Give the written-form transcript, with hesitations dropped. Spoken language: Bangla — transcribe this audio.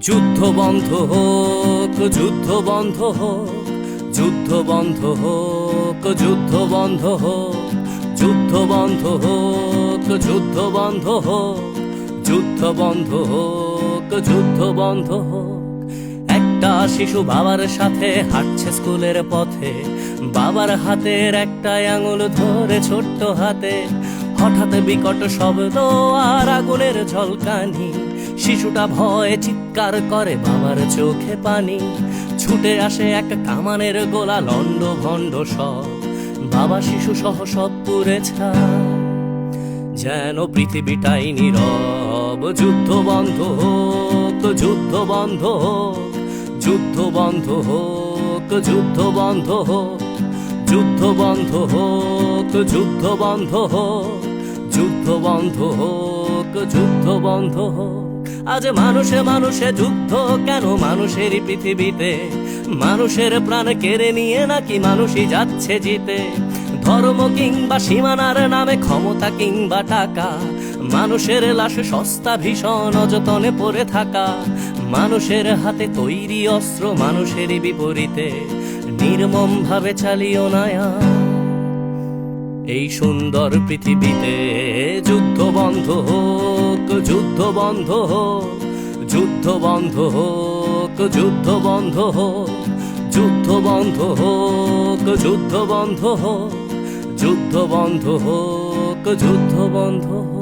যুদ্ধ বন্ধ হোক, যুদ্ধ বন্ধ হোক, যুদ্ধ বন্ধ হোক, যুদ্ধ বন্ধ হোক, যুদ্ধ বন্ধ হোক, যুদ্ধ বন্ধ হোক, যুদ্ধ বন্ধ হোক, যুদ্ধ বন্ধ হোক। একটা শিশু বাবার সাথে হাঁটছে স্কুলের পথে, বাবার হাতের একটা আঙুল ধরে ছোট্ট হাতে। হঠাৎ বিকট শব্দ আর আগুনের ঝলকানি, শিশুটা ভয়ে চিৎকার করে, বাবার চোখে পানি। ছুটে আসে এক কামানের গোলা, লন্ড ভন্ড সব, বাবা শিশু সহ সব পুড়ে ছাই। যেন পৃথিবীটাই নীরব। যুদ্ধ বন্ধ হোক, যুদ্ধ বন্ধ হোক, যুদ্ধ বন্ধ হোক, যুদ্ধ বন্ধ হোক, যুদ্ধ বন্ধ হোক, যুদ্ধ বন্ধ হোক, যুদ্ধ বন্ধ হোক, যুদ্ধ বন্ধ হোক। আজ মানুষে মানুষে যুদ্ধ কেন মানুষেরই পৃথিবীতে? মানুষের প্রাণ কেড়ে নিয়ে নাকি মানুষই যাচ্ছে জিতে? ধর্ম কিংবা সীমানার নামে, ক্ষমতা কিংবা টাকা, মানুষের লাশ সস্তা ভীষণ অযতনে পড়ে থাকা। মানুষের হাতে তৈরি অস্ত্র মানুষেরই বিপরীতে, নির্মম ভাবে চালিও না এই সুন্দর পৃথিবীতে। যুদ্ধ বন্ধ হোক, যুদ্ধ বন্ধ হোক, যুদ্ধ বন্ধ হোক, যুদ্ধ বন্ধ হোক, যুদ্ধ বন্ধ হোক, যুদ্ধ বন্ধ হোক, যুদ্ধ বন্ধ হোক, যুদ্ধ বন্ধ হোক।